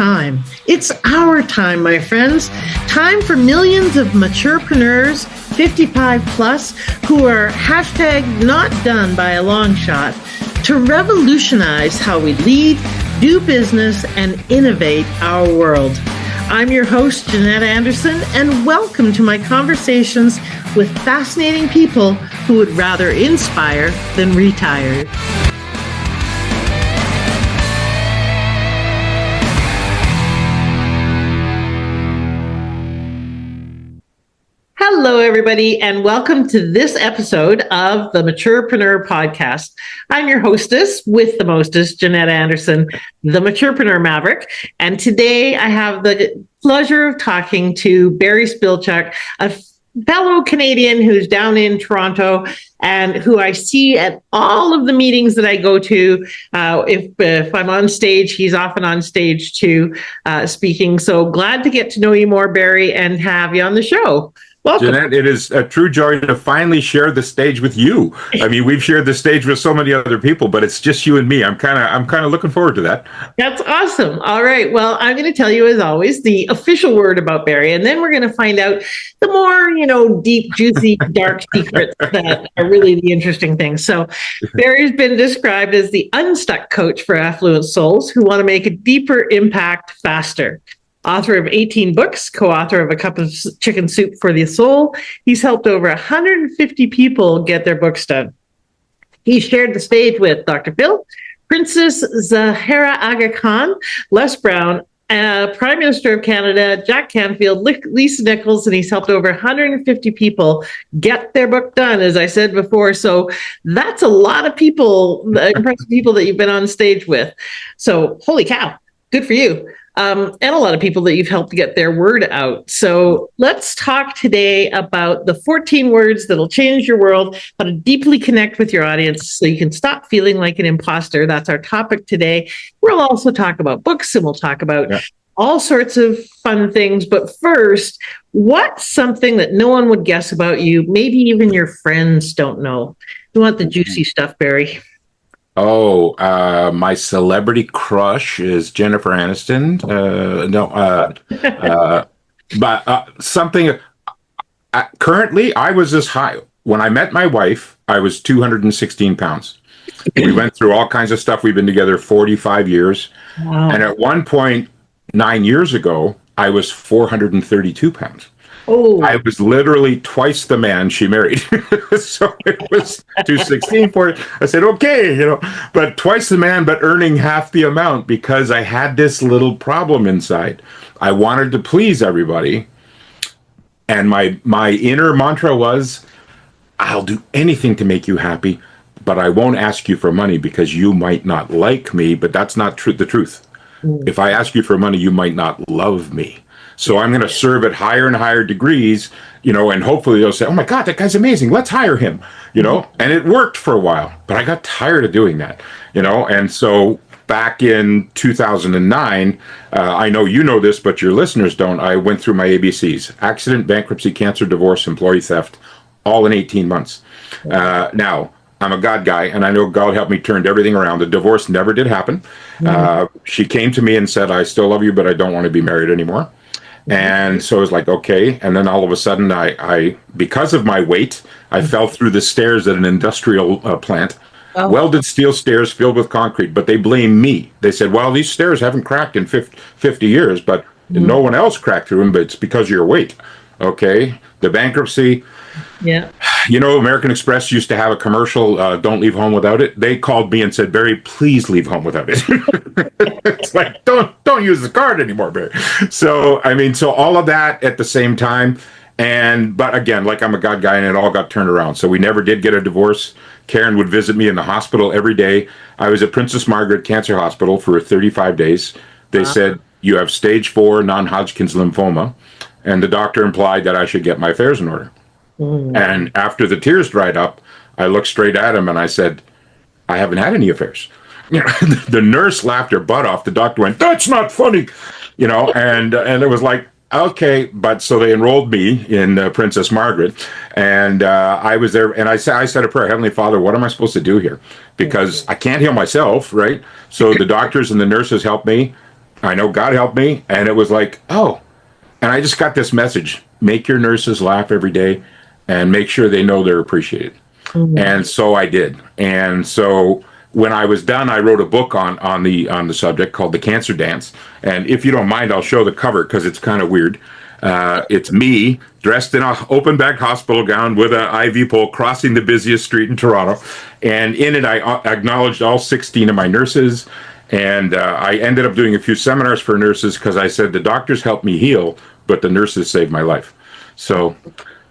time. It's our time, my friends. Time for millions of maturepreneurs, 55 plus, who are hashtag not done by a long shot, to revolutionize how we lead, do business, and innovate our world. I'm your host, Jeanette Anderson, and welcome to my conversations with fascinating people who would rather inspire than retire. Hello, everybody, and welcome to this episode of the Maturepreneur podcast. I'm your hostess with the mostest, Jeanette Anderson, the Maturepreneur Maverick. And today I have the pleasure of talking to Barry Spilchuk, a fellow Canadian who's down in Toronto and who I see at all of the meetings that I go to. If I'm on stage, he's often on stage too, speaking. So glad to get to know you more, Barry, and have you on the show. Welcome. Jeanette, it is a true joy to finally share the stage with you. I mean, we've shared the stage with so many other people, but it's just you and me. I'm kind of looking forward to that. That's awesome. All right. Well, I'm going to tell you, as always, the official word about Barry, and then we're going to find out the more, deep, juicy, dark secrets that are really the interesting things. So Barry's been described as the unstuck coach for Affluent Souls who want to make a deeper impact faster. Author of 18 books, co-author of A Cup of Chicken Soup for the Soul. He's helped over 150 people get their books done. He shared the stage with Dr. Phil, Princess Zahara Aga Khan, Les Brown, Prime Minister of Canada, Jack Canfield, Lisa Nichols, and he's helped over 150 people get their book done, as I said before. So that's a lot of people, impressive people that you've been on stage with. So holy cow, good for you. And a lot of people that you've helped get their word out. So let's talk today about the 14 words that'll change your world, how to deeply connect with your audience so you can stop feeling like an imposter. That's our topic today. We'll also talk about books and we'll talk about all sorts of fun things. But first, what's something that no one would guess about you? Maybe even your friends don't know. You want the juicy stuff, Barry? My celebrity crush is Jennifer Aniston. But something. Currently, I was this high. When I met my wife, I was 216 pounds. We went through all kinds of stuff. We've been together 45 years. Wow. And at one point, 9 years ago, I was 432 pounds. Oh. I was literally twice the man she married. So it was 216 for it. I said, okay, but twice the man, but earning half the amount because I had this little problem inside. I wanted to please everybody. And my inner mantra was, I'll do anything to make you happy, but I won't ask you for money because you might not like me, but that's not the truth. If I ask you for money, you might not love me. So I'm going to serve at higher and higher degrees, and hopefully they'll say, oh my God, that guy's amazing. Let's hire him, and it worked for a while, but I got tired of doing that, and so back in 2009, I know you know this, but your listeners don't. I went through my ABCs: accident, bankruptcy, cancer, divorce, employee theft, all in 18 months. Now, I'm a God guy, and I know God helped me turn everything around. The divorce never did happen. She came to me and said, I still love you, but I don't want to be married anymore. And so I was like, okay. And then all of a sudden, I because of my weight, I fell through the stairs at an industrial plant. Oh. Welded steel stairs filled with concrete, but they blamed me. They said, well, these stairs haven't cracked in 50 years, but no one else cracked through them, but it's because of your weight. Okay. The bankruptcy. Yeah. American Express used to have a commercial, don't leave home without it. They called me and said, Barry, please leave home without it. It's like, don't use the card anymore, Barry. So all of that at the same time. But again, like I'm a God guy and it all got turned around. So we never did get a divorce. Karen would visit me in the hospital every day. I was at Princess Margaret Cancer Hospital for 35 days. They said, you have stage 4 non-Hodgkin's lymphoma. And the doctor implied that I should get my affairs in order. And after the tears dried up, I looked straight at him and I said, I haven't had any affairs. The nurse laughed her butt off. The doctor went, that's not funny. And it was like, okay. But so they enrolled me in Princess Margaret, and I was there, and I said a prayer. Heavenly Father, what am I supposed to do here? Because I can't heal myself, right? So the doctors and the nurses helped me. I know God helped me. And it was like, oh, and I just got this message: make your nurses laugh every day and make sure they know they're appreciated. Mm. And so I did. And so when I was done, I wrote a book on the subject called The Cancer Dance. And if you don't mind, I'll show the cover because it's kind of weird. It's me dressed in an open back hospital gown with an IV pole crossing the busiest street in Toronto. And in it, I acknowledged all 16 of my nurses. And I ended up doing a few seminars for nurses because I said the doctors helped me heal, but the nurses saved my life. So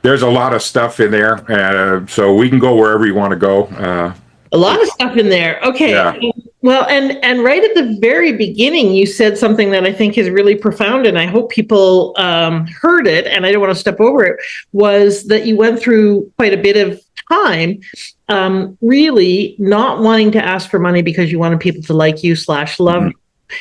there's a lot of stuff in there. So we can go wherever you want to go. A lot of stuff in there. Okay. Yeah. Well, and right at the very beginning, you said something that I think is really profound, and I hope people heard it, and I don't want to step over it, was that you went through quite a bit of time really not wanting to ask for money because you wanted people to like you / love you.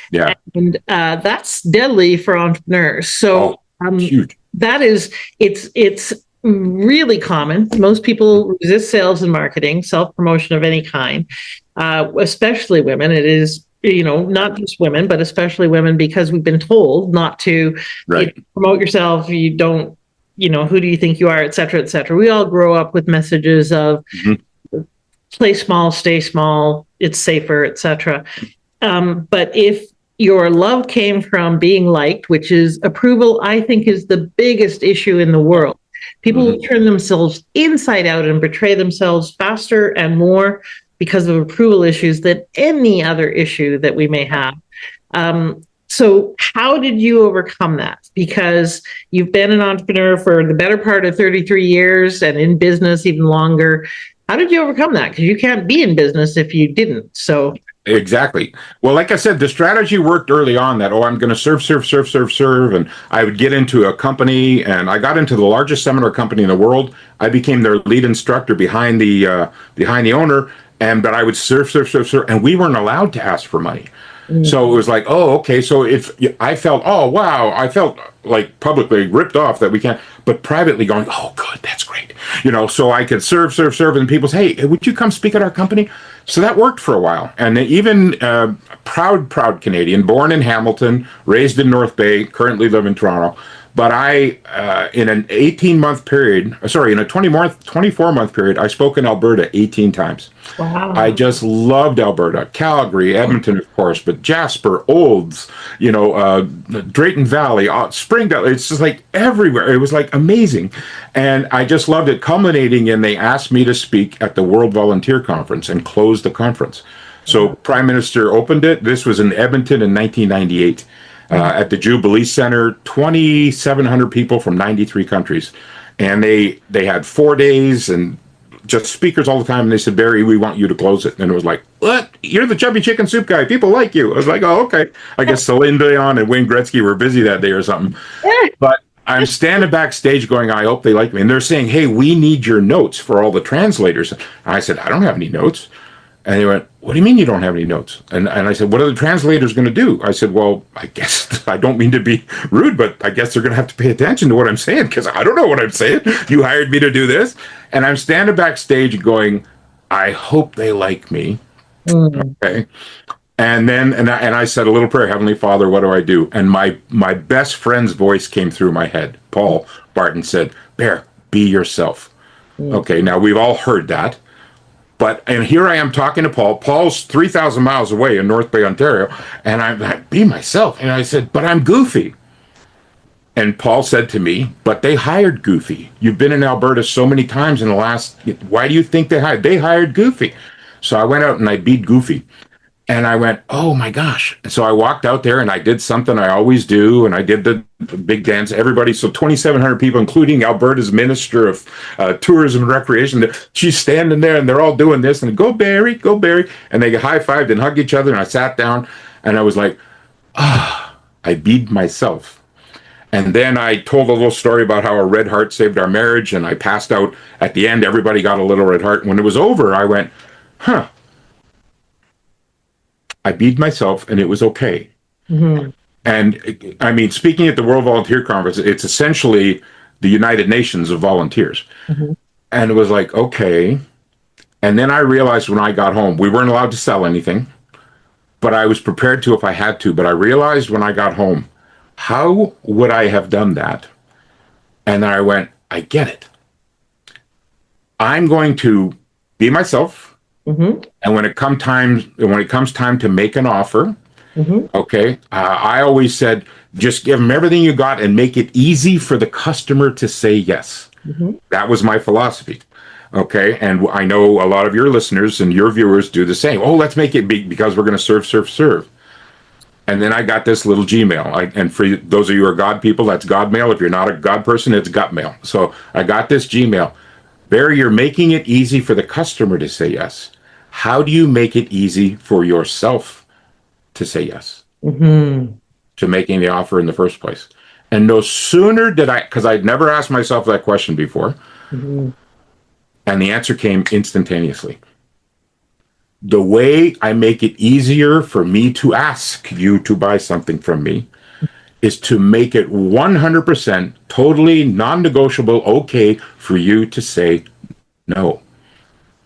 Yeah. And that's deadly for entrepreneurs. So huge. that is, it's really common. Most people resist sales and marketing, self-promotion of any kind, especially women. It is, not just women, but especially women, because we've been told not to promote yourself. You don't, who do you think you are, et cetera, et cetera. We all grow up with messages of play small, stay small, it's safer, et cetera. But if your love came from being liked, which is approval, I think is the biggest issue in the world. People will turn themselves inside out and betray themselves faster and more because of approval issues than any other issue that we may have. So how did you overcome that? Because you've been an entrepreneur for the better part of 33 years and in business even longer. How did you overcome that? Because you can't be in business if you didn't. So Exactly. Well, like I said, the strategy worked early on that, I'm going to serve. And I would get into a company, and I got into the largest seminar company in the world. I became their lead instructor behind the owner. But I would serve. And we weren't allowed to ask for money. So it was like, oh, okay. So if I felt, oh, wow, I felt like publicly ripped off that we can't, but privately going, oh, good, that's great. So I could serve. And people say, hey, would you come speak at our company? So that worked for a while. And even proud Canadian, born in Hamilton, raised in North Bay, currently live in Toronto. But in an 18-month period, in a 24-month period, I spoke in Alberta 18 times. wow. I just loved Alberta, Calgary, Edmonton, of course, but Jasper, Olds, Drayton Valley, Springdale. It's just like everywhere. It was like amazing. And I just loved it, culminating in they asked me to speak at the World Volunteer Conference and close the conference. So Prime Minister opened it. This was in Edmonton in 1998. At the Jubilee Center, 2,700 people from 93 countries. And they had 4 days and just speakers all the time. And they said, Barry, we want you to close it. And it was like, what? You're the chubby chicken soup guy. People like you. I was like, oh, okay. I guess Celine Dion and Wayne Gretzky were busy that day or something. But I'm standing backstage going, I hope they like me. And they're saying, hey, we need your notes for all the translators. And I said, I don't have any notes. And they went, what do you mean you don't have any notes? And I said, what are the translators going to do? I said, well, I guess, I don't mean to be rude, but I guess they're going to have to pay attention to what I'm saying because I don't know what I'm saying. You hired me to do this. And I'm standing backstage going, I hope they like me. Okay. And then, and I said a little prayer, Heavenly Father, what do I do? And my best friend's voice came through my head. Paul Barton said, Bear, be yourself. Okay. Now we've all heard that. And here I am talking to Paul. Paul's 3,000 miles away in North Bay, Ontario. And I'm like, be myself. And I said, but I'm goofy. And Paul said to me, but they hired Goofy. You've been in Alberta so many times in the why do you think they hired? They hired Goofy. So I went out and I beat Goofy. And I went, oh my gosh. And so I walked out there and I did something I always do. And I did the big dance. Everybody, so 2,700 people, including Alberta's Minister of Tourism and Recreation. She's standing there and they're all doing this. And go Barry, go Barry. And they high-fived and hugged each other. And I sat down and I was like, I beat myself. And then I told a little story about how a red heart saved our marriage. And I passed out at the end. Everybody got a little red heart. When it was over, I went, I beat myself and it was okay. And I mean, speaking at the World Volunteer Conference, it's essentially the United Nations of volunteers. And it was like, okay. And then I realized when I got home, we weren't allowed to sell anything. but I was prepared to if I had to. But I realized when I got home, how would I have done that? And then I went, I get it. I'm going to be myself. Mm-hmm. And when it comes time to make an offer, Mm-hmm. okay, I always said, just give them everything you got and make it easy for the customer to say yes. Mm-hmm. That was my philosophy. Okay. And I know a lot of your listeners and your viewers do the same. Oh, let's make it big because we're going to serve. And then I got this little Gmail. And for those of you who are God people, that's God mail. If you're not a God person, it's gut mail. So I got this Gmail. Barry, you're making it easy for the customer to say yes. How do you make it easy for yourself to say yes Mm-hmm. to making the offer in the first place? And no sooner did because I'd never asked myself that question before. Mm-hmm. And the answer came instantaneously. The way I make it easier for me to ask you to buy something from me is to make it 100% totally non-negotiable okay for you to say no.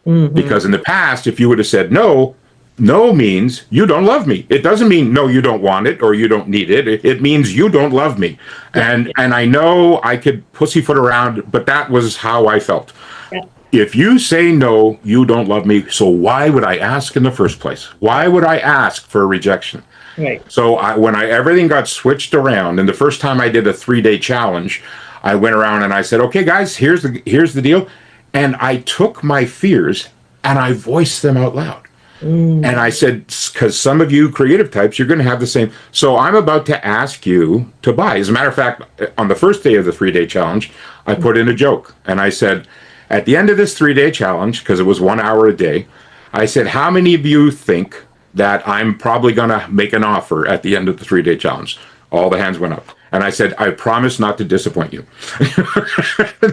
Mm-hmm. Because in the past, if you would have said no, no means you don't love me. It doesn't mean no, you don't want it or you don't need it. It means you don't love me. And I know I could pussyfoot around, but that was how I felt. Yeah. If you say no, you don't love me. So why would I ask in the first place? Why would I ask for a rejection? Right. So when everything got switched around, and the first time I did a 3-day challenge, I went around and I said, okay, guys, here's the deal. And I took my fears and I voiced them out loud. And I said, because some of you creative types, you're going to have the same. So I'm about to ask you to buy. As a matter of fact, on the first day of the 3-day challenge, I put in a joke. And I said, at the end of this 3-day challenge, because it was 1 hour a day, I said, how many of you think that I'm probably going to make an offer at the end of the 3-day challenge? All the hands went up. And I said, I promise not to disappoint you.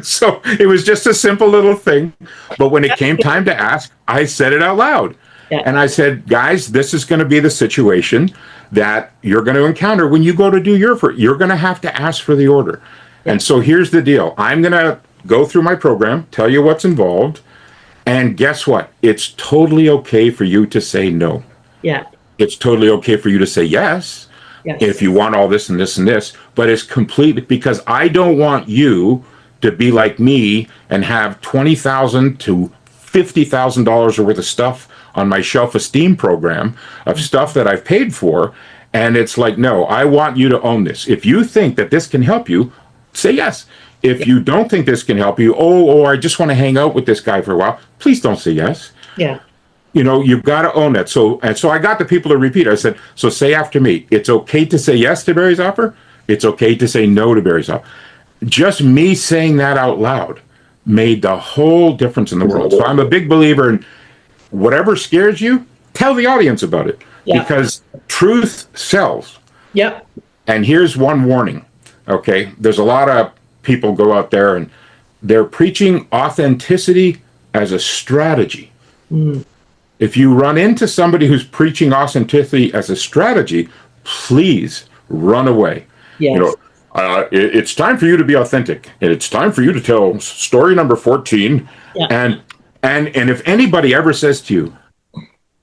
So it was just a simple little thing. But when it came time to ask, I said it out loud. Yeah. And I said, guys, this is going to be the situation that you're going to encounter when you go to do you're going to have to ask for the order. Yeah. And so here's the deal. I'm going to go through my program, tell you what's involved. And guess what? It's totally okay for you to say no. Yeah. It's totally okay for you to say yes. Yes. If you want all this and this and this, but it's completely because I don't want you to be like me and have $20,000 to $50,000 worth of stuff on my self-esteem program of stuff that I've paid for. And it's like, no, I want you to own this. If you think that this can help you, say yes. If you don't think this can help you, I just want to hang out with this guy for a while, please don't say yes. Yeah. You know, you've got to own it. So I got the people to repeat. I said, so say after me, it's okay to say yes to Barry's offer. It's okay to say no to Barry's offer. Just me saying that out loud made the whole difference in the world. So I'm a big believer in whatever scares you, tell the audience about it. Yeah. Because truth sells. Yep. And here's one warning. Okay. There's a lot of people go out there and they're preaching authenticity as a strategy. Mm. If you run into somebody who's preaching authenticity as a strategy, please run away. Yes. You know, it's time for you to be authentic, and it's time for you to tell story number 14. Yeah. And if anybody ever says to you,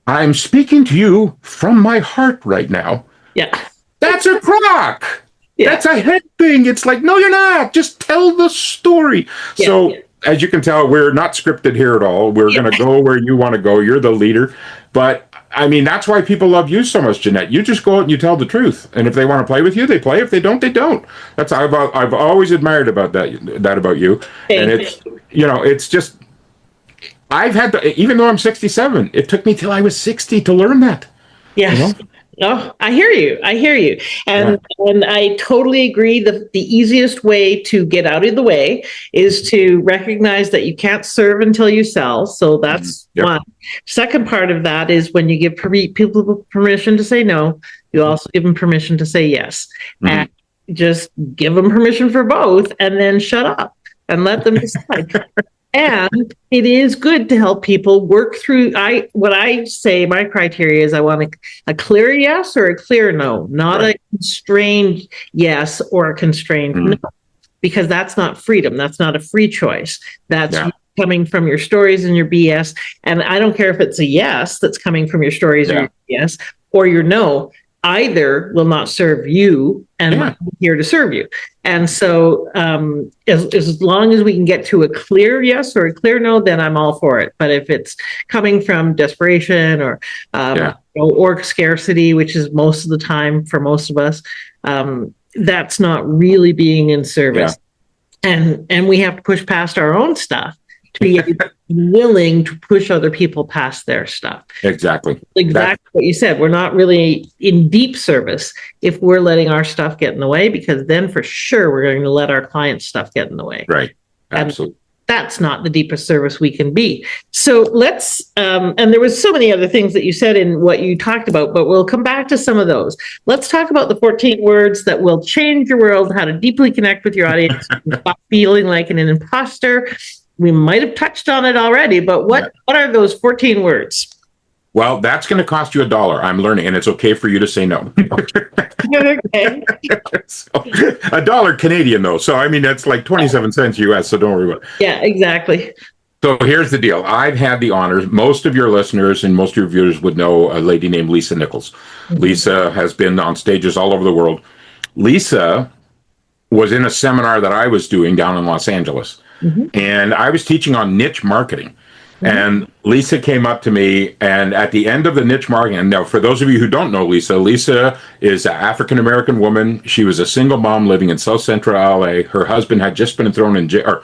"I'm speaking to you from my heart right now," yeah, that's a crock. Yeah. That's a head thing. It's like, no, you're not. Just tell the story. Yeah. So. Yeah. As you can tell, we're not scripted here at all. We're going to go where you want to go. You're the leader. But, I mean, that's why people love you so much, Jeanette. You just go out and you tell the truth. And if they want to play with you, they play. If they don't, they don't. That's I've always admired about that about you. And it's, you know, it's just, I've had to, even though I'm 67, it took me till I was 60 to learn that. Yes. You know? Oh, I hear you. And I totally agree that the easiest way to get out of the way is to recognize that you can't serve until you sell. So that's one. Second part of that is when you give people permission to say no, you also give them permission to say yes. And just give them permission for both and then shut up and let them decide. And it is good to help people work through. What I say, my criteria is I want a clear yes or a clear no, not a constrained yes or a constrained no, because that's not freedom. That's not a free choice. That's coming from your stories and your BS. And I don't care if it's a yes that's coming from your stories or your BS, or your no, either will not serve you and Yeah. I'm here to serve you. And so as long as we can get to a clear yes or a clear no, then I'm all for it. But if it's coming from desperation or scarcity, which is most of the time for most of us, that's not really being in service. And we have to push past our own stuff to be willing to push other people past their stuff. Exactly What you said. We're not really in deep service if we're letting our stuff get in the way, because then for sure we're going to let our clients' stuff get in the way. Right. Absolutely. And that's not the deepest service we can be. So let's, and there was so many other things that you said in what you talked about, but we'll come back to some of those. Let's talk about the 14 words that will change your world, how to deeply connect with your audience, stop feeling like an imposter. We might have touched on it already, but what are those 14 words? Well, that's going to cost you $1. I'm learning, and it's okay for you to say no. Okay. So, $1 Canadian, though. So, I mean, that's like 27 cents US, so don't worry about it. Yeah, exactly. So here's the deal. I've had the honors. Most of your listeners and most of your viewers would know a lady named Lisa Nichols. Mm-hmm. Lisa has been on stages all over the world. Lisa was in a seminar that I was doing down in Los Angeles. Mm-hmm. And I was teaching on niche marketing. Mm-hmm. And Lisa came up to me, and at the end of the niche marketing, now for those of you who don't know Lisa, Lisa is an African-American woman. She was a single mom living in South Central LA. Her husband had just been thrown in jail,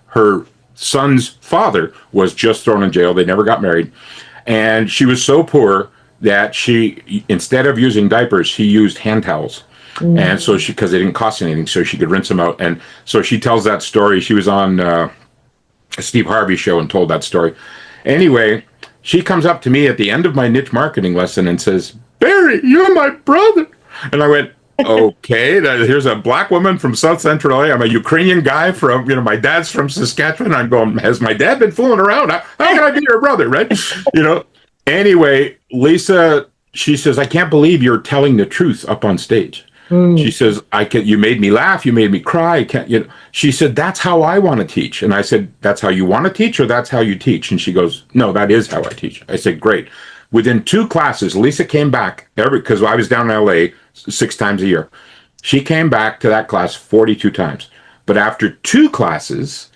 her son's father was just thrown in jail. They never got married. And she was so poor that she, instead of using diapers, she used hand towels. Mm. And so because they didn't cost anything, so she could rinse them out. And so she tells that story. She was on Steve Harvey's show and told that story. Anyway, she comes up to me at the end of my niche marketing lesson and says, "Barry, you're my brother." And I went, okay, here's a black woman from South Central LA. I'm a Ukrainian guy from, my dad's from Saskatchewan. I'm going, has my dad been fooling around? How can I be your brother, right? Anyway, Lisa, she says, "I can't believe you're telling the truth up on stage." Mm. She says, you made me laugh. You made me cry. She said, "That's how I want to teach." And I said, "That's how you want to teach, or that's how you teach?" And she goes, "No, that is how I teach." I said, "Great." Within 2 classes, Lisa came back because I was down in LA 6 times a year. She came back to that class 42 times. But after 2 classes,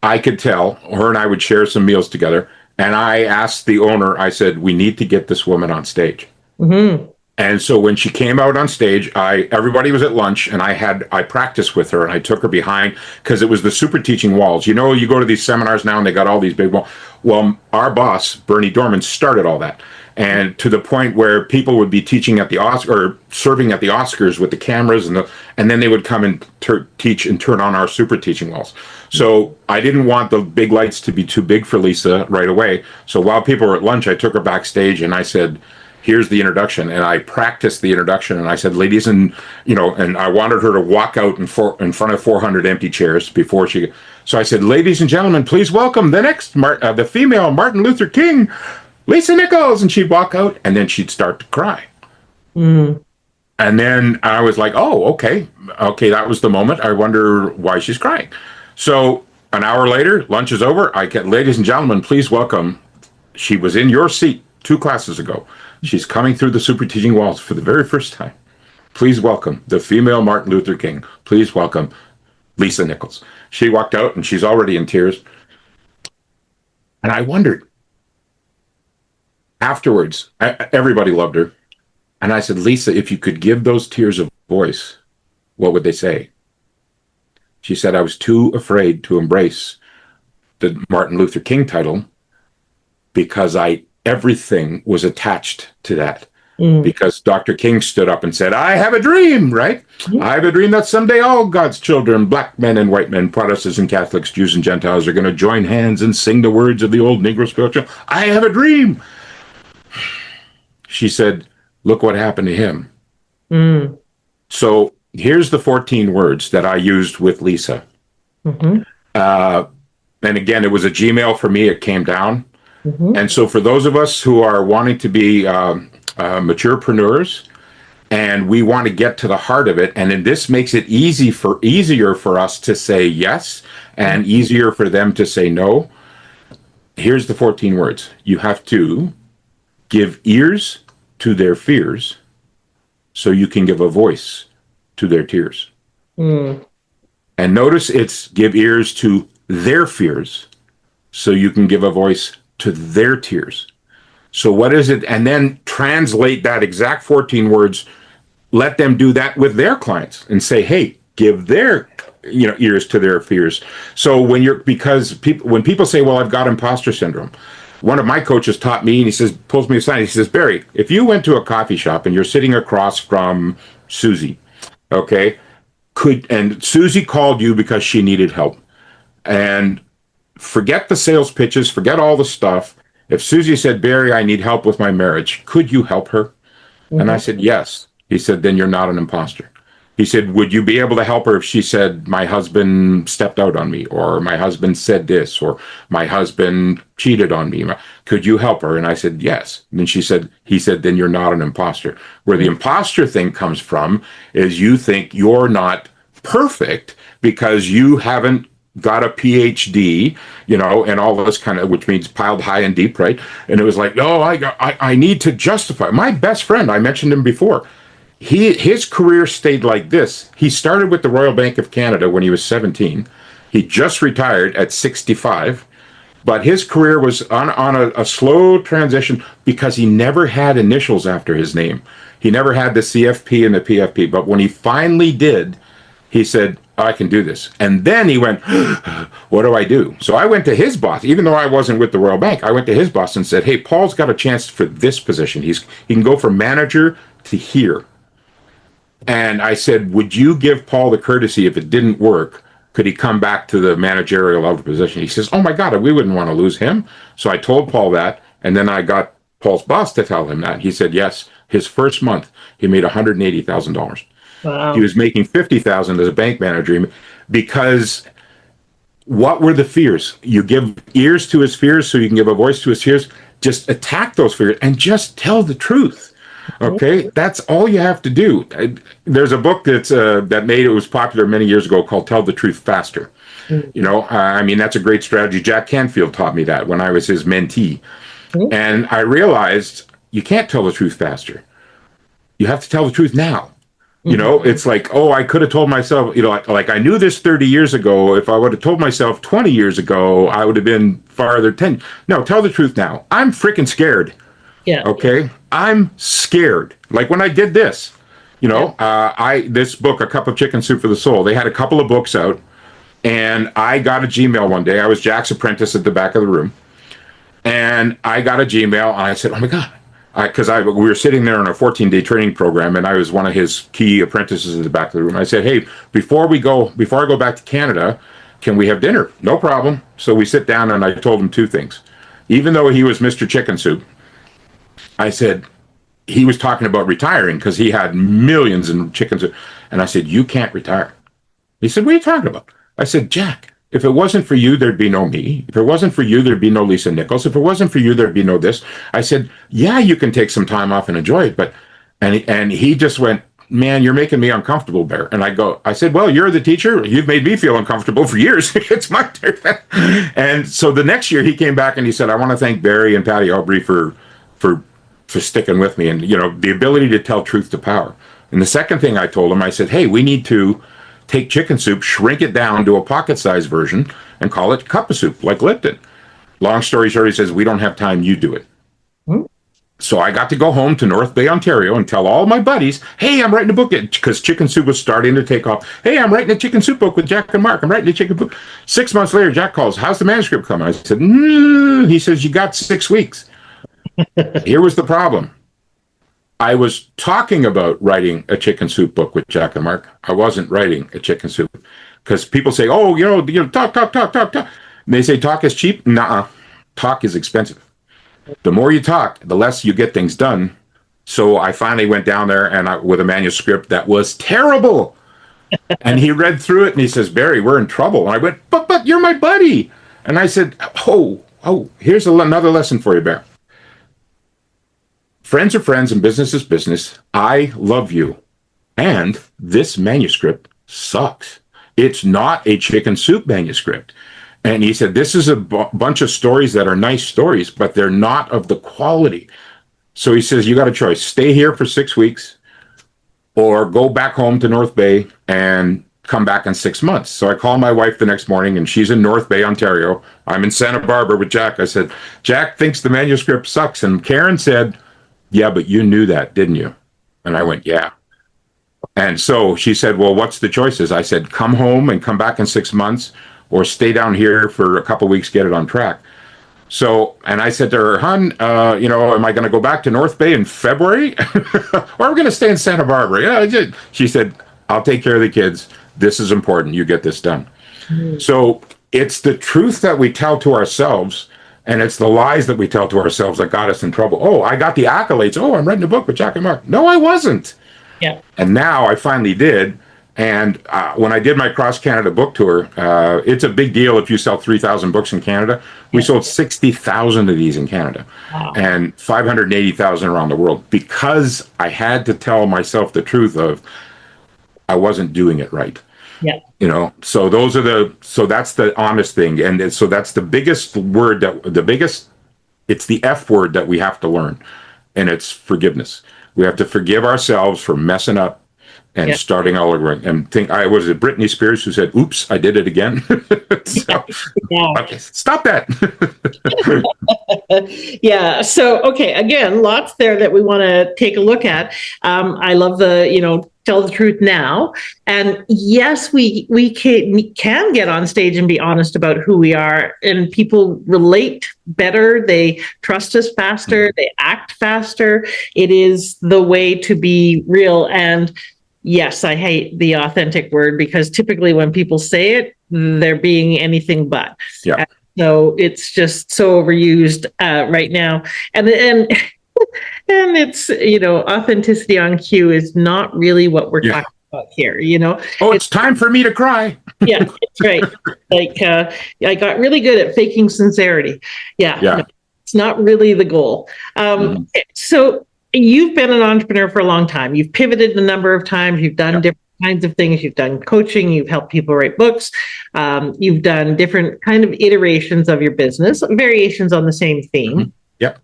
I could tell her and I would share some meals together. And I asked the owner, I said, "We need to get this woman on stage." Mm-hmm. And so when she came out on stage, everybody was at lunch, and I practiced with her, and I took her behind, because it was the super teaching walls. You go to these seminars now, and they got all these big walls. Well, our boss, Bernie Dorman, started all that. And to the point where people would be teaching at the or serving at the Oscars with the cameras, and then they would come and teach and turn on our super teaching walls. So I didn't want the big lights to be too big for Lisa right away. So while people were at lunch, I took her backstage, and I said, "Here's the introduction." And I practiced the introduction, and I said, "Ladies," and I wanted her to walk out in front of 400 empty chairs before she. So I said, "Ladies and gentlemen, please welcome the next the female Martin Luther King, Lisa Nichols." And she'd walk out, and then she'd start to cry. Mm. And then I was like, "Oh, okay, that was the moment. I wonder why she's crying." So an hour later, lunch is over. "Ladies and gentlemen, please welcome." She was in your seat 2 classes ago. She's coming through the super teaching walls for the very first time. Please welcome the female Martin Luther King. Please welcome Lisa Nichols. She walked out, and she's already in tears. And I wondered, afterwards, everybody loved her. And I said, "Lisa, if you could give those tears a voice, what would they say?" She said, "I was too afraid to embrace the Martin Luther King title because everything was attached to that." Because Dr. King stood up and said, "I have a dream," right? Mm. "I have a dream that someday all God's children, black men and white men, Protestants and Catholics, Jews and Gentiles, are going to join hands and sing the words of the old Negro spiritual. I have a dream." She said, "Look what happened to him." Mm. So here's the 14 words that I used with Lisa. Mm-hmm. And again, it was a Gmail for me. It came down. Mm-hmm. And so for those of us who are wanting to be maturepreneurs, and we want to get to the heart of it, and then this makes it easier for us to say yes and easier for them to say no. Here's the 14 words. You have to give ears to their fears so you can give a voice to their tears. Mm. And notice it's give ears to their fears so you can give a voice to their tears. So what is it? And then translate that exact 14 words, let them do that with their clients and say, hey, give their ears to their fears. So when people say, well, I've got imposter syndrome, one of my coaches taught me, and he says, pulls me aside, he says, Barry, if you went to a coffee shop and you're sitting across from Susie, okay, and Susie called you because she needed help, and forget the sales pitches, forget all the stuff. If Susie said, Barry, I need help with my marriage, could you help her? Mm-hmm. And I said, yes. He said, then you're not an imposter. He said, would you be able to help her if she said, my husband stepped out on me, or my husband said this, or my husband cheated on me? Could you help her? And I said, yes. And then he said, then you're not an imposter. Where the imposter thing comes from is you think you're not perfect because you haven't got a PhD, and all of this kind of, which means piled high and deep, right? And it was like, no, I need to justify. My best friend, I mentioned him before, his career stayed like this. He started with the Royal Bank of Canada when he was 17. He just retired at 65, but his career was on a slow transition because he never had initials after his name. He never had the CFP and the PFP, but when he finally did, he said, I can do this. And then he went, what do I do? So I went to his boss, even though I wasn't with the Royal Bank. I went to his boss and said, hey, Paul's got a chance for this position. He can go from manager to here. And I said, would you give Paul the courtesy, if it didn't work, could he come back to the managerial level position? He says, oh my God, we wouldn't want to lose him. So I told Paul that, and then I got Paul's boss to tell him that. He said, yes, his first month, he made $180,000. Wow. He was making $50,000 as a bank manager because what were the fears? You give ears to his fears so you can give a voice to his fears. Just attack those fears and just tell the truth. Okay, that's all you have to do. There's a book that was popular many years ago called "Tell the Truth Faster." That's a great strategy. Jack Canfield taught me that when I was his mentee, and I realized you can't tell the truth faster. You have to tell the truth now. It's like, oh, I could have told myself, like I knew this 30 years ago. If I would have told myself 20 years ago, I would have been farther. No, tell the truth now. I'm freaking scared. Yeah. Okay. I'm scared. Like when I did this, this book, A Cup of Chicken Soup for the Soul, they had a couple of books out, and I got a Gmail one day. I was Jack's apprentice at the back of the room, and I got a Gmail, and I said, oh my God. Because we were sitting there on a 14-day training program, and I was one of his key apprentices at the back of the room. I said, hey, before I go back to Canada, can we have dinner? No problem. So we sit down, and I told him two things. Even though he was Mr. Chicken Soup, I said, he was talking about retiring because he had millions in chickens. And I said, you can't retire. He said, what are you talking about? I said, Jack, if it wasn't for you, there'd be no me. If it wasn't for you, there'd be no Lisa Nichols. If it wasn't for you, there'd be no this. I said, yeah, you can take some time off and enjoy it. And he just went, man, you're making me uncomfortable, Bear. And I said, well, you're the teacher. You've made me feel uncomfortable for years. It's my turn. And so the next year he came back and he said, I want to thank Barry and Patty Aubrey for sticking with me, and the ability to tell truth to power. And the second thing I told him, I said, hey, we need to take chicken soup, shrink it down to a pocket-sized version, and call it cup of soup, like Lipton. Long story short, he says, we don't have time, you do it. So I got to go home to North Bay, Ontario, and tell all my buddies, hey, I'm writing a book, because chicken soup was starting to take off. Hey, I'm writing a chicken soup book with Jack and Mark. I'm writing a chicken book. 6 months later, Jack calls, how's the manuscript coming? I said, He says, you got 6 weeks. Here was the problem. I was talking about writing a chicken soup book with Jack and Mark. I wasn't writing a chicken soup, because people say, oh, talk. And they say talk is cheap. Nuh-uh. Talk is expensive. The more you talk, the less you get things done. So I finally went down there with a manuscript that was terrible. And he read through it and he says, Barry, we're in trouble. And I went, but you're my buddy. And I said, oh, here's another lesson for you, Bear. Friends are friends and business is business. I love you. And this manuscript sucks. It's not a chicken soup manuscript. And he said, this is a bunch of stories that are nice stories, but they're not of the quality. So he says, you got a choice. Stay here for 6 weeks or go back home to North Bay and come back in 6 months. So I call my wife the next morning, and she's in North Bay, Ontario. I'm in Santa Barbara with Jack. I said, Jack thinks the manuscript sucks. And Karen said, yeah, but you knew that, didn't you? And I went, yeah. And so she said, well, what's the choices? I said, come home and come back in 6 months, or stay down here for a couple of weeks, get it on track. So, and I said to her, hon, am I going to go back to North Bay in February? Or are we going to stay in Santa Barbara? Yeah. She said, I'll take care of the kids. This is important. You get this done. Mm. So it's the truth that we tell to ourselves, and it's the lies that we tell to ourselves that got us in trouble. Oh, I got the accolades. Oh, I'm writing a book with Jack and Mark. No, I wasn't. Yeah. And now I finally did. And when I did my cross-Canada book tour, it's a big deal if you sell 3,000 books in Canada. We sold 60,000 of these in Canada. Wow. And 580,000 around the world, because I had to tell myself the truth of I wasn't doing it right. Yeah. So that's the honest thing. And so that's the biggest word it's the F word that we have to learn. And it's forgiveness. We have to forgive ourselves for messing up and starting all over. And was it Britney Spears who said, oops, I did it again? Okay, stop that. Yeah. So, okay. Again, lots there that we want to take a look at. I love tell the truth now. And yes, we can get on stage and be honest about who we are, and people relate better. They trust us faster. They act faster. It is the way to be real. And yes, I hate the authentic word, because typically when people say it, they're being anything but. Yeah. So it's just so overused right now. And it's, authenticity on cue is not really what we're talking about here, Oh, it's time for me to cry. Yeah, it's right. Like, I got really good at faking sincerity. Yeah. No, it's not really the goal. So you've been an entrepreneur for a long time. You've pivoted a number of times. You've done different kinds of things. You've done coaching. You've helped people write books. You've done different kind of iterations of your business, variations on the same theme. Mm-hmm. Yep.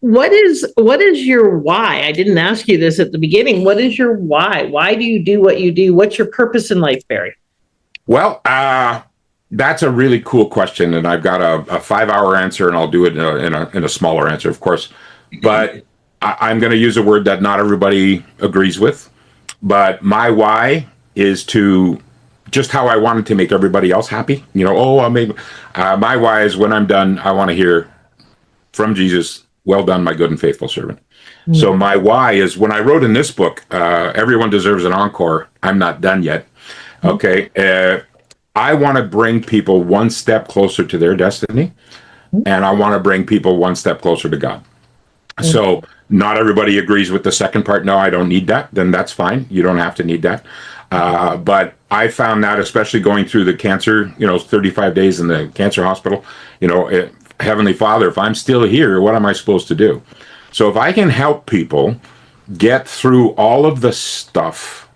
What is your why? I didn't ask you this at the beginning. What is your why? Why do you do what you do? What's your purpose in life, Barry? Well, that's a really cool question, and I've got a 5-hour answer, and I'll do it in a smaller answer, of course. But I'm going to use a word that not everybody agrees with. But my why is to just how I wanted to make everybody else happy. My why is, when I'm done, I want to hear from Jesus, well done, my good and faithful servant. Mm-hmm. So my why is, when I wrote in this book, everyone deserves an encore. I'm not done yet. Okay. I want to bring people one step closer to their destiny, and I want to bring people one step closer to God. Mm-hmm. So not everybody agrees with the second part. No, I don't need that. Then that's fine. You don't have to need that. But I found that, especially going through the cancer, 35 days in the cancer hospital, Heavenly Father, if I'm still here, what am I supposed to do? So if I can help people get through all of the stuff,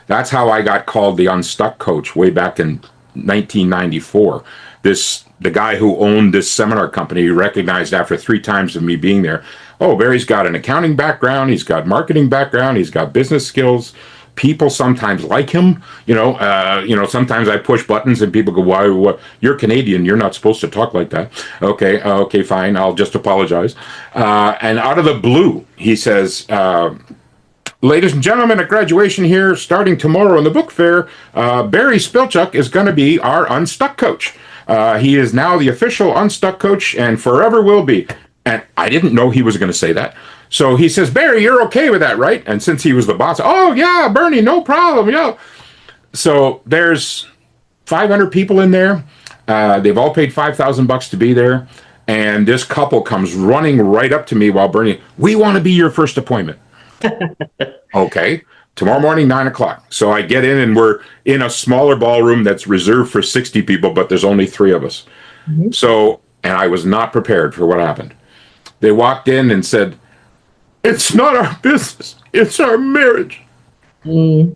that's how I got called the Unstuck Coach way back in 1994. The guy who owned this seminar company recognized after 3 times of me being there, oh, Barry's got an accounting background, he's got marketing background, he's got business skills. People sometimes like him, sometimes I push buttons and people go, why, what? You're Canadian, you're not supposed to talk like that. Okay, fine, I'll just apologize. And out of the blue, he says, ladies and gentlemen, at graduation here, starting tomorrow in the book fair, Barry Spilchuk is going to be our Unstuck Coach. He is now the official Unstuck Coach and forever will be. And I didn't know he was going to say that. So he says, Barry, you're okay with that, right? And since he was the boss, oh, yeah, Bernie, no problem. Yeah. So there's 500 people in there. They've all paid $5,000 to be there. And this couple comes running right up to me while Bernie, we want to be your first appointment. Okay. Tomorrow morning, 9:00. So I get in, and we're in a smaller ballroom that's reserved for 60 people, but there's only 3 of us. Mm-hmm. So, and I was not prepared for what happened. They walked in and said, it's not our business, it's our marriage. Mm.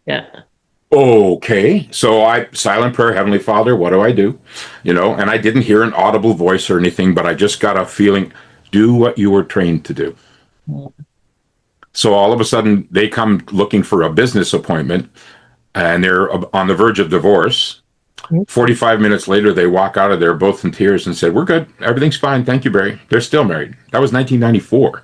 Yeah. Okay. So I, silent prayer, Heavenly Father, what do I do? And I didn't hear an audible voice or anything, but I just got a feeling, do what you were trained to do. So all of a sudden they come looking for a business appointment and they're on the verge of divorce. 45 minutes later, they walk out of there both in tears and said, we're good. Everything's fine. Thank you, Barry. They're still married. That was 1994.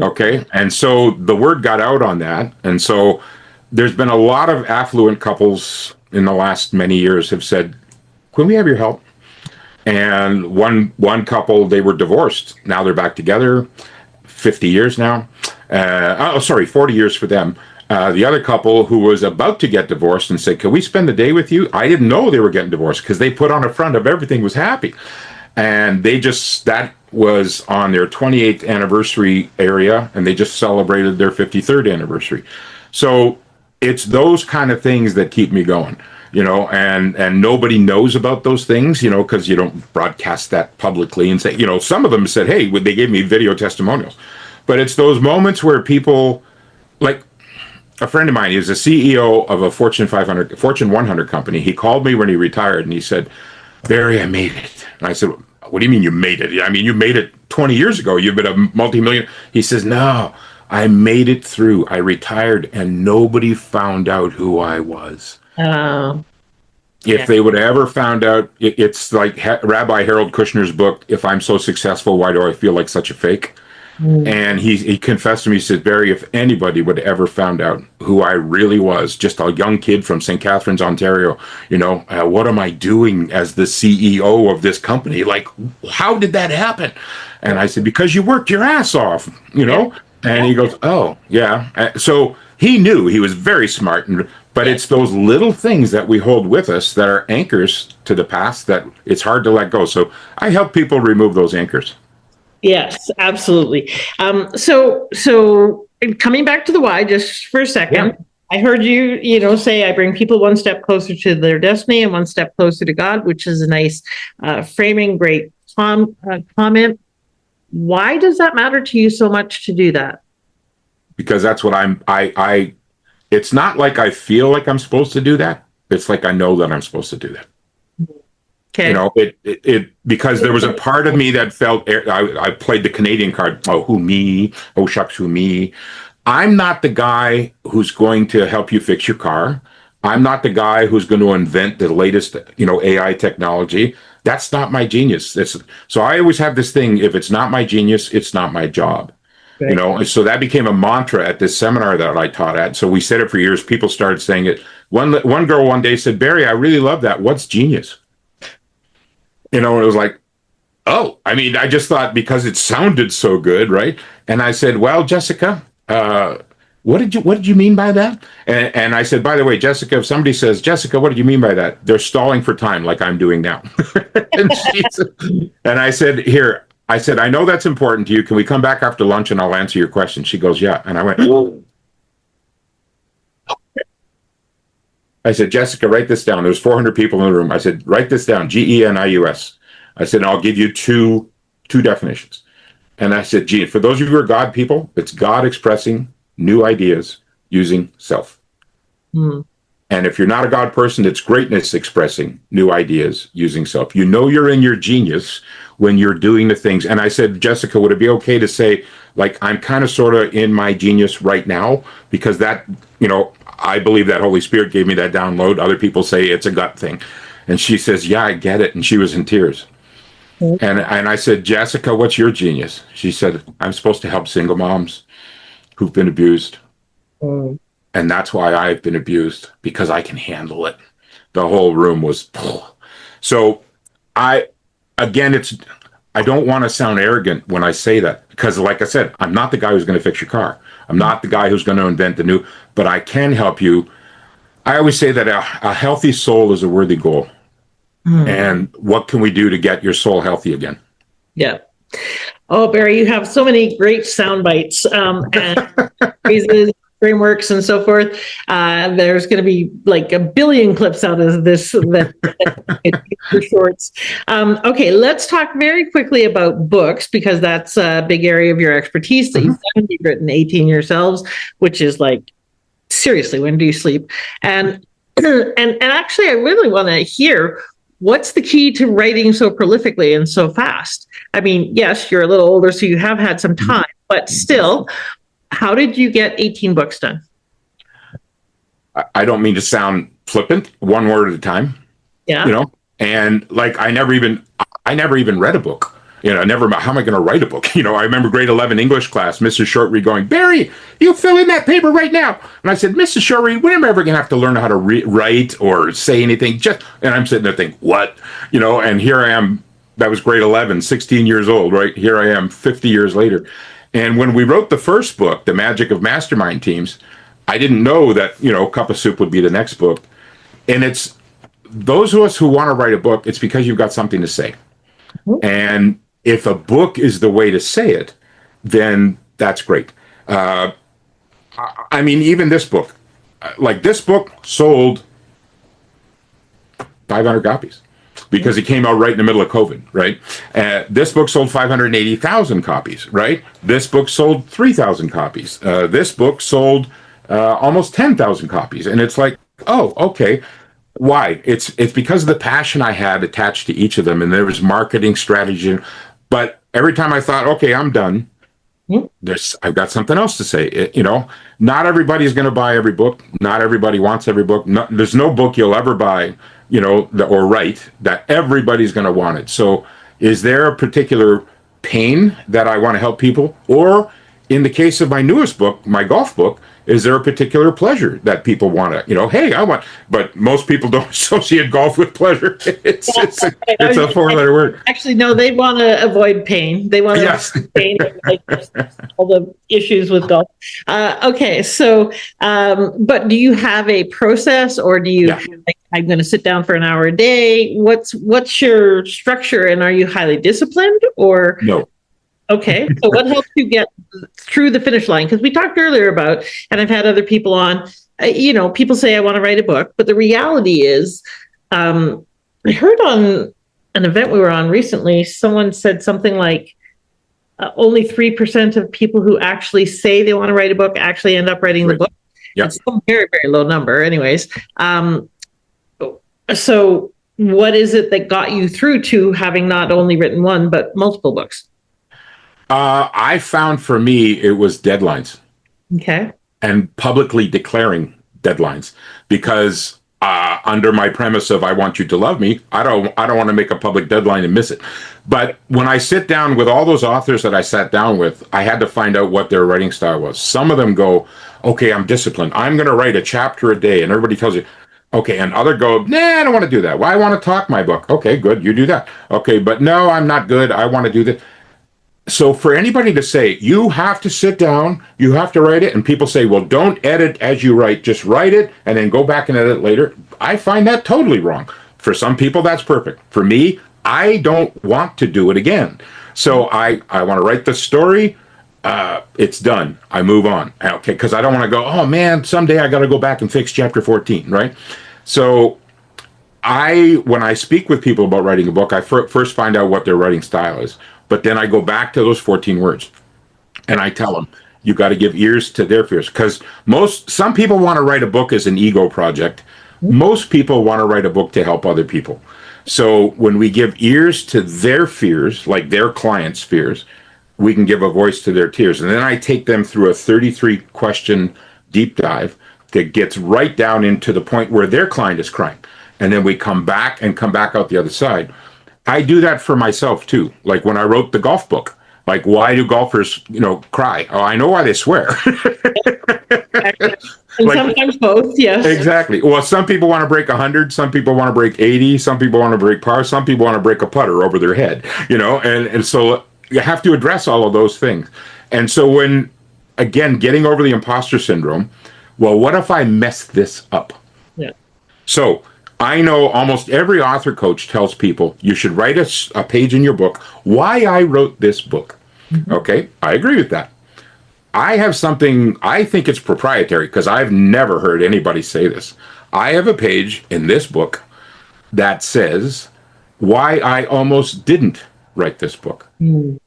Okay. And so the word got out on that. And so there's been a lot of affluent couples in the last many years have said, can we have your help? And one couple, they were divorced. Now they're back together, 50 years now. 40 years for them. The other couple who was about to get divorced and said, can we spend the day with you? I didn't know they were getting divorced because they put on a front of everything was happy. And that was on their 28th anniversary area, and they just celebrated their 53rd anniversary. So it's those kind of things that keep me going, and nobody knows about those things, because you don't broadcast that publicly and say, some of them said, hey, they gave me video testimonials. But it's those moments where people, like, a friend of mine, he was the CEO of a Fortune 100 company. He called me when he retired and he said, Barry, I made it. And I said, what do you mean you made it? I mean, you made it 20 years ago. You've been a multi-million. He says, no, I made it through. I retired and nobody found out who I was. If they would have ever found out, it's like Rabbi Harold Kushner's book, If I'm So Successful, Why Do I Feel Like Such a Fake? And he confessed to me, he said, Barry, if anybody would have ever found out who I really was, just a young kid from St. Catharines, Ontario, what am I doing as the CEO of this company? Like, how did that happen? And I said, because you worked your ass off, And he goes, oh, yeah. So he knew, he was very smart, but it's those little things that we hold with us that are anchors to the past that it's hard to let go. So I help people remove those anchors. Yes, absolutely. So coming back to the why, just for a second, I heard you, say I bring people one step closer to their destiny and one step closer to God, which is a nice framing, great comment. Why does that matter to you so much to do that? Because that's what it's not like I feel like I'm supposed to do that. It's like I know that I'm supposed to do that. Okay. Because there was a part of me that felt, I played the Canadian card. Oh, who me? Oh, shucks, who me? I'm not the guy who's going to help you fix your car. I'm not the guy who's going to invent the latest, AI technology. That's not my genius. So I always have this thing, if it's not my genius, it's not my job. Right. And so that became a mantra at this seminar that I taught at. So we said it for years. People started saying it. One girl one day said, Barry, I really love that. What's genius? And it was like, oh, I mean, I just thought because it sounded so good, right? And I said, well, Jessica, what did you mean by that? And I said, by the way, Jessica, if somebody says, Jessica, what did you mean by that? They're stalling for time like I'm doing now. and I said, I know that's important to you. Can we come back after lunch and I'll answer your question? She goes, yeah. And I went, oh. I said, Jessica, write this down. There's 400 people in the room. I said, write this down, GENIUS. I said, I'll give you two definitions. And I said, gee, for those of you who are God people, it's God expressing new ideas using self. And if you're not a God person, it's greatness expressing new ideas using self. You're in your genius when you're doing the things. And I said, Jessica, would it be okay to say, like, I'm kind of sort of in my genius right now? Because that, I believe that Holy Spirit gave me that download. Other people say it's a gut thing. And she says, yeah, I get it. And she was in tears. And I said, Jessica, what's your genius? She said, I'm supposed to help single moms who've been abused. And that's why I've been abused, because I can handle it. The whole room was, so I don't want to sound arrogant when I say that, because like I said, I'm not the guy who's going to fix your car. I'm not the guy who's going to invent the new, but I can help you. I always say that a healthy soul is a worthy goal. And what can we do to get your soul healthy again? Yeah. Oh, Barry, you have so many great sound bites and phrases, frameworks, and so forth. There's going to be like a billion clips out of this for shorts. Okay, let's talk very quickly about books, because that's a big area of your expertise that you've written 18 yourselves, which is like, seriously, when do you sleep? And actually, I really want to hear, what's the key to writing so prolifically and so fast? I mean, yes, you're a little older, so you have had some time, but still, how did you get 18 books done? I don't mean to sound flippant, one word at a time. Yeah. And like I never even read a book. How am I going to write a book? I remember grade 11 English class, Mrs. Shortreed going, Barry, you fill in that paper right now. And I said, Mrs. Shortreed, when am I ever going to have to learn how to write or say anything? And I'm sitting there thinking, what? And here I am. That was grade 11, 16 years old, right? Here I am 50 years later. And when we wrote the first book, The Magic of Mastermind Teams, I didn't know that, Cup of Soup would be the next book. And it's those of us who want to write a book, it's because you've got something to say. And if a book is the way to say it, then that's great. I mean, even this book, this book sold 500 copies because it came out right in the middle of COVID, right? This book sold 580,000 copies, right? This book sold 3,000 copies. This book sold almost 10,000 copies. And it's like, oh, okay. Why? It's because of the passion I had attached to each of them, and there was marketing strategy. But every time I thought, okay, I'm done, I've got something else to say. Not everybody's going to buy every book. Not everybody wants every book. There's no book you'll ever buy, or write that everybody's going to want it. So is there a particular pain that I want to help people? Or in the case of my newest book, my golf book, is there a particular pleasure that people want to, hey, I want, but most people don't associate golf with pleasure. It's a four-letter word. Actually, no, they want to avoid pain. They want to avoid pain, like all the issues with golf. Okay, so, but do you have a process, or do you, I'm going to sit down for an hour a day? What's your structure, and are you highly disciplined, or? No. Okay, so what helps you get through the finish line? Because we talked earlier about, and I've had other people on, people say, I want to write a book, but the reality is, I heard on an event we were on recently, someone said something like, only 3% of people who actually say they want to write a book actually end up writing the book. Yep. It's a very, very low number anyways. So what is it that got you through to having not only written one, but multiple books? I found for me, it was deadlines. Okay. And publicly declaring deadlines, because under my premise of I want you to love me, I don't want to make a public deadline and miss it. But when I sit down with all those authors that I sat down with, I had to find out what their writing style was. Some of them go, okay, I'm disciplined. I'm going to write a chapter a day. And everybody tells you, okay. And other go, nah, I don't want to do that. Well, I want to talk my book. Okay, good. You do that. Okay. But no, I'm not good. I want to do this. So for anybody to say, you have to sit down, you have to write it, and people say, well, don't edit as you write, just write it and then go back and edit later. I find that totally wrong. For some people, that's perfect. For me, I don't want to do it again. So I want to write the story. It's done. I move on. Okay, because I don't want to go, oh man, someday I got to go back and fix chapter 14, right? So when I speak with people about writing a book, I first find out what their writing style is. But then I go back to those 14 words and I tell them, you got to give ears to their fears. Because some people want to write a book as an ego project. Most people want to write a book to help other people. So when we give ears to their fears, like their clients' fears, we can give a voice to their tears. And then I take them through a 33 question deep dive that gets right down into the point where their client is crying. And then we come back out the other side. I do that for myself too. Like when I wrote the golf book, like why do golfers, cry? Oh, I know why they swear. And sometimes both, yes. Exactly. Well, some people want to break 100, some people want to break 80, some people want to break par, some people want to break a putter over their head, and so you have to address all of those things. And so when, again, getting over the imposter syndrome, well, what if I mess this up? Yeah. So I know almost every author coach tells people you should write a page in your book why I wrote this book. Mm-hmm. Okay, I agree with that. I have something, I think it's proprietary because I've never heard anybody say this. I have a page in this book that says why I almost didn't write this book. Mm.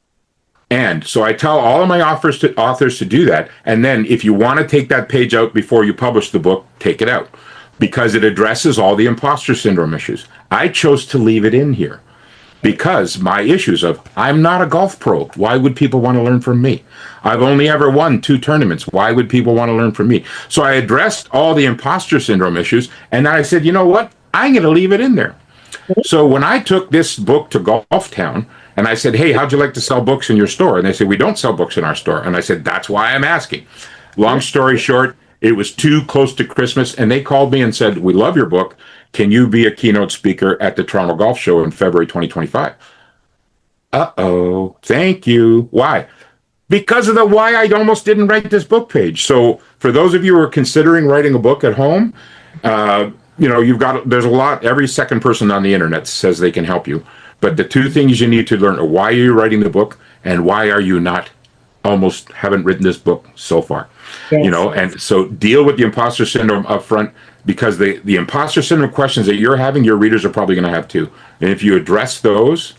And so I tell all of my authors to do that. And then if you want to take that page out before you publish the book, take it out. because it addresses all the imposter syndrome issues. I chose to leave it in here because my issues of I'm not a golf pro. Why would people want to learn from me? I've only ever won 2 tournaments. Why would people want to learn from me? So I addressed all the imposter syndrome issues, and then I said, you know what? I'm going to leave it in there. So when I took this book to Golf Town and I said, hey, how'd you like to sell books in your store? And they said, we don't sell books in our store. And I said, that's why I'm asking. Long story short, it was too close to Christmas, and they called me and said, we love your book. Can you be a keynote speaker at the Toronto Golf Show in February 2025? Uh-oh, thank you. Why? Because of the why I almost didn't write this book page. So for those of you who are considering writing a book at home, there's a lot, every second person on the internet says they can help you. But the 2 things you need to learn are why are you writing the book and why are you almost haven't written this book so far. Yes. And so deal with the imposter syndrome up front, because the imposter syndrome questions that you're having, your readers are probably going to have too. And if you address those,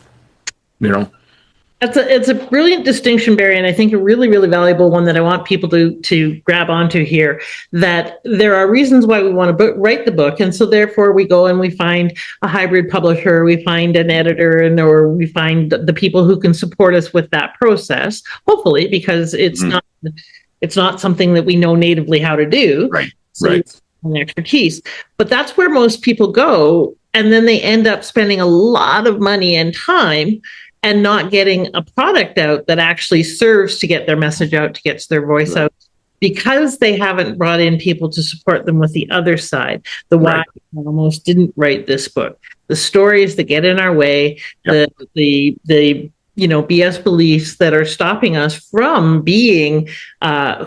It's a brilliant distinction, Barry, and I think a really, really valuable one that I want people to grab onto here, that there are reasons why we want to write the book. And so therefore we go and we find a hybrid publisher, we find an editor, or we find the people who can support us with that process, hopefully, because it's not something that we know natively how to do. Right. So it's an expertise. But that's where most people go. And then they end up spending a lot of money and time and not getting a product out that actually serves to get their message out, to get their voice out, because they haven't brought in people to support them with the other side. The why I almost didn't write this book. The stories that get in our way, the BS beliefs that are stopping us from being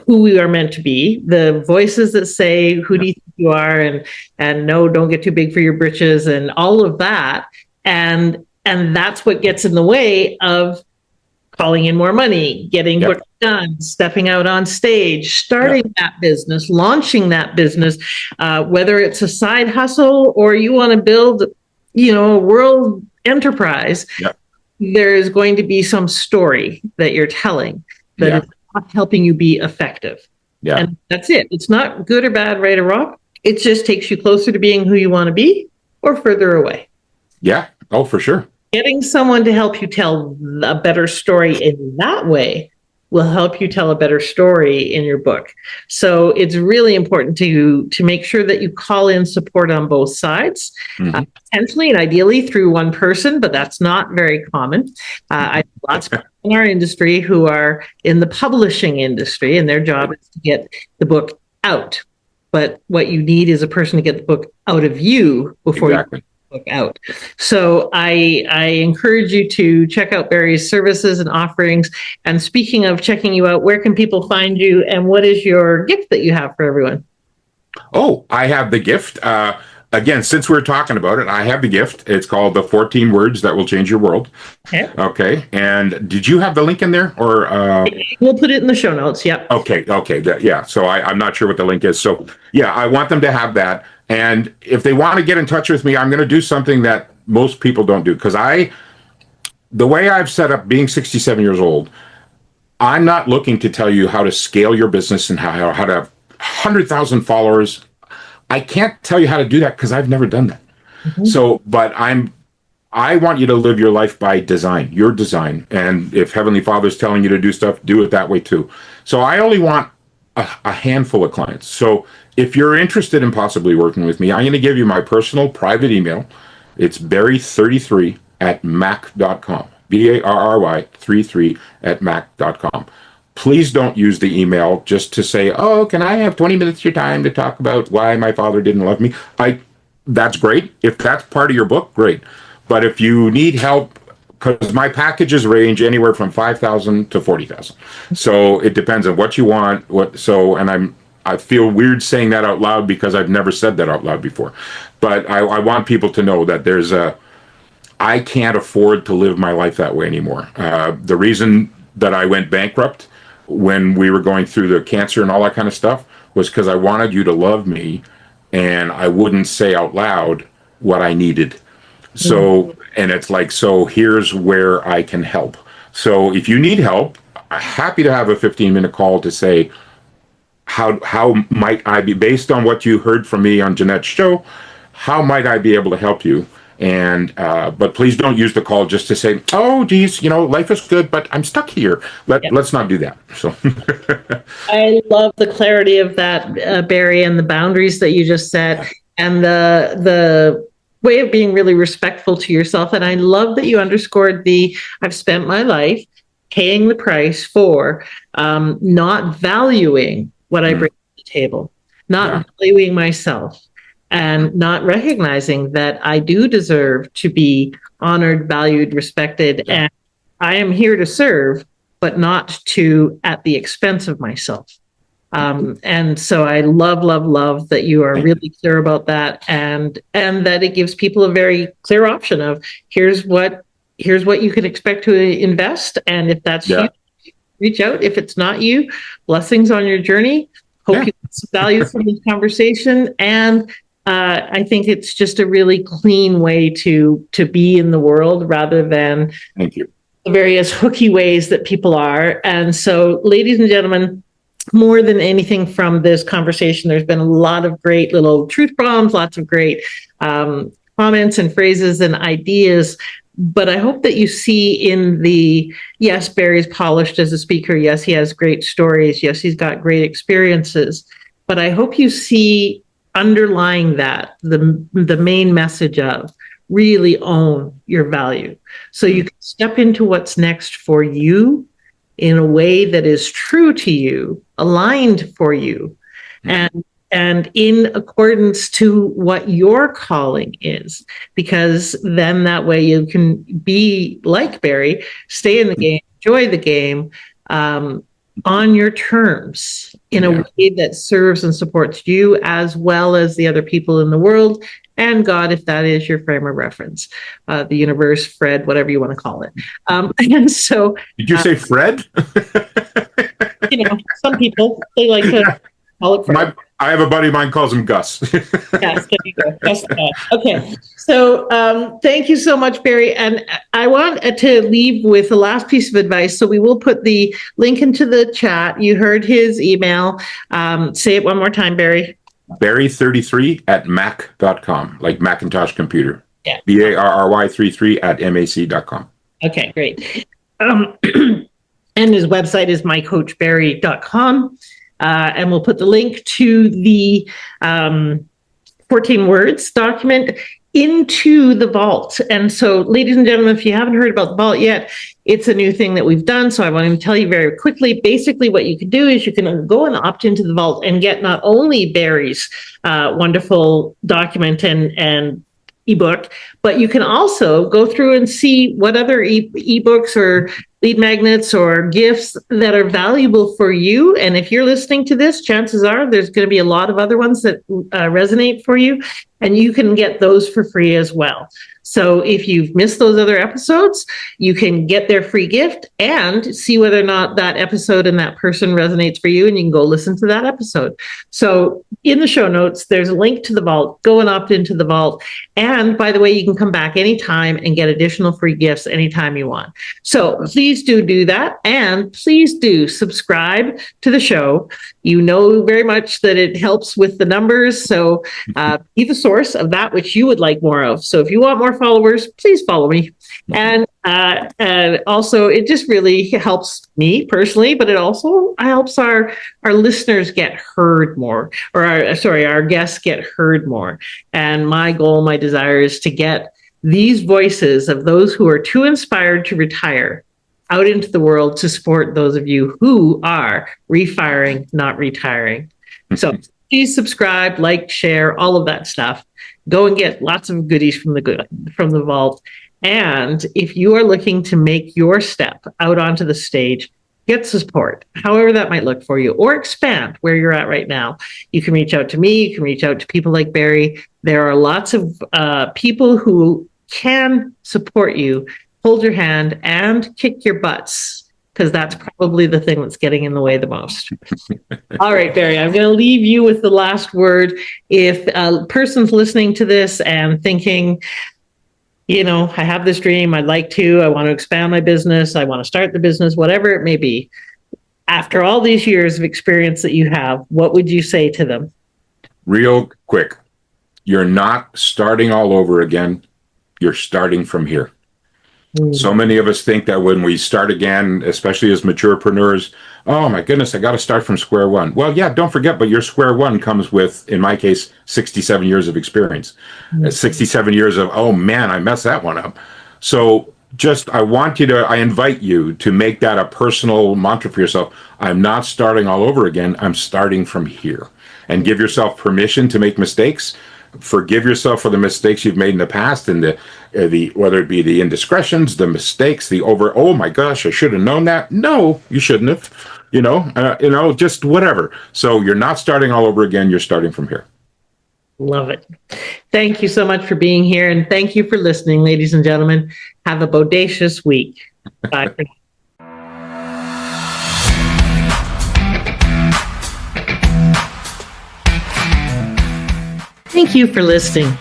who we are meant to be, the voices that say, who do you think you are? And no, don't get too big for your britches, and all of that. And that's what gets in the way of calling in more money, getting books done, stepping out on stage, starting that business, launching that business, whether it's a side hustle or you want to build, a world enterprise. There's going to be some story that you're telling that is not helping you be effective. And that's it. It's not good or bad, right or wrong. It just takes you closer to being who you want to be or further away. Yeah. Oh, for sure. Getting someone to help you tell a better story in that way will help you tell a better story in your book. So it's really important to make sure that you call in support on both sides, potentially and ideally through one person, but that's not very common. I have lots of people in our industry who are in the publishing industry, and their job is to get the book out. But what you need is a person to get the book out of you before you book out. So I encourage you to check out Barry's services and offerings. And speaking of checking you out, where can people find you, and what is your gift that you have for everyone? Oh, I have the gift. Again, since we're talking about it, I have the gift. It's called The 14 Words That Will Change Your World. Okay. And did you have the link in there, or? We'll put it in the show notes. Yep. Okay. So I'm not sure what the link is. So I want them to have that. And if they want to get in touch with me, I'm going to do something that most people don't do, because the way I've set up, being 67 years old, I'm not looking to tell you how to scale your business and how to have 100,000 followers. I can't tell you how to do that because I've never done that. So, but I want you to live your life by design, your design. And if Heavenly Father's telling you to do stuff, do it that way too. So I only want a handful of clients. So if you're interested in possibly working with me, I'm going to give you my personal private email. It's barry33@mac.com. BARRY33@mac.com. Please don't use the email just to say, oh, can I have 20 minutes of your time to talk about why my father didn't love me? That's great. If that's part of your book, great. But if you need help, because my packages range anywhere from $5,000 to $40,000. So it depends on what you want. I feel weird saying that out loud because I've never said that out loud before. But I want people to know that I can't afford to live my life that way anymore. The reason that I went bankrupt when we were going through the cancer and all that kind of stuff was because I wanted you to love me, and I wouldn't say out loud what I needed. So, and it's like, so here's where I can help. So if you need help, I'm happy to have a 15-minute call to say, how might I be, based on what you heard from me on Jeanette's show, how might I be able to help you? And but please don't use the call just to say, oh geez, life is good, but I'm stuck here. Let's not do that. So I love the clarity of that, Barry, and the boundaries that you just set, and the way of being really respectful to yourself. And I love that you underscored I've spent my life paying the price for not valuing what I bring to the table, not valuing myself, and not recognizing that I do deserve to be honored, valued, respected, and I am here to serve, but not at the expense of myself. And so I love that you are really clear about that, and that it gives people a very clear option of here's what you can expect to invest, and if that's you, reach out. If it's not you, blessings on your journey. Hope you get some value from this conversation, and I think it's just a really clean way to be in the world rather than thank you. The various hooky ways that people are. And so, ladies and gentlemen, more than anything from this conversation, there's been a lot of great little truth bombs, lots of great comments and phrases and ideas. But I hope that you see yes, Barry's polished as a speaker. Yes, he has great stories. Yes, he's got great experiences. But I hope you see underlying that, the main message of really own your value. So you can step into what's next for you in a way that is true to you, aligned for you, and in accordance to what your calling is. Because then that way you can be like Barry, stay in the game, enjoy the game, on your terms, in a way that serves and supports you as well as the other people in the world, and God, if that is your frame of reference, the universe, Fred, whatever you want to call it. And so, did you say Fred? Some people, they like to call it Fred. I have a buddy of mine calls him Gus. Yes, there you go. Okay. So thank you so much, Barry. And I want to leave with the last piece of advice. So we will put the link into the chat. You heard his email. Say it one more time, Barry. Barry33@mac.com, like Macintosh computer. Yeah. BARRY33@mac.com. Okay, great. And his website is mycoachbarry.com. And we'll put the link to the 14 words document into the vault. And so, ladies and gentlemen, if you haven't heard about the vault yet, it's a new thing that we've done. So I want to tell you very quickly, basically what you can do is you can go and opt into the vault and get not only Barry's wonderful document and ebook, but you can also go through and see what other ebooks or lead magnets or gifts that are valuable for you. And if you're listening to this, chances are there's going to be a lot of other ones that resonate for you, and you can get those for free as well. So if you've missed those other episodes, you can get their free gift and see whether or not that episode and that person resonates for you, and you can go listen to that episode. So in the show notes, there's a link to the vault. Go and opt into the vault. And by the way, you can come back anytime and get additional free gifts anytime you want. So please do that. And please do subscribe to the show. You know very much that it helps with the numbers. So be the source of that which you would like more of. So if you want more followers, please follow me. And also, it just really helps me personally, but it also helps our listeners get heard more, or our guests get heard more. And my goal, my desire is to get these voices of those who are too inspired to retire out into the world to support those of you who are refiring, not retiring. So please subscribe, like, share, all of that stuff. Go and get lots of goodies from the vault. And if you are looking to make your step out onto the stage, get support, however that might look for you, or expand where you're at right now. You can reach out to me. You can reach out to people like Barry. There are lots of people who can support you, hold your hand, and kick your butts, because that's probably the thing that's getting in the way the most. All right, Barry, I'm going to leave you with the last word. If a person's listening to this and thinking, I have this dream, I want to expand my business, I want to start the business, whatever it may be, After all these years of experience that you have, what would you say to them? Real quick, you're not starting all over again. You're starting from here. So many of us think that when we start again, especially as maturepreneurs, oh my goodness, I got to start from square one. Well, yeah, don't forget, but your square one comes with, in my case, 67 years of experience. 67 years of, oh man, I messed that one up. So I invite you to make that a personal mantra for yourself. I'm not starting all over again. I'm starting from here. And give yourself permission to make mistakes. Forgive yourself for the mistakes you've made in the past, and the whether it be the indiscretions, the mistakes, oh my gosh, I should have known that. No, you shouldn't have. Just whatever. So you're not starting all over again. You're starting from here. Love it. Thank you so much for being here, and thank you for listening, ladies and gentlemen. Have a bodacious week. Bye. Thank you for listening.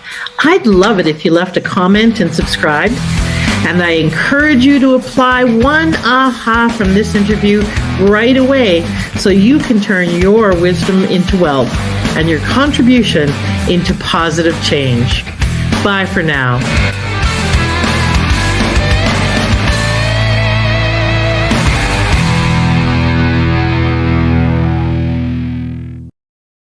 I'd love it if you left a comment and subscribed. And I encourage you to apply one aha from this interview right away so you can turn your wisdom into wealth and your contribution into positive change. Bye for now.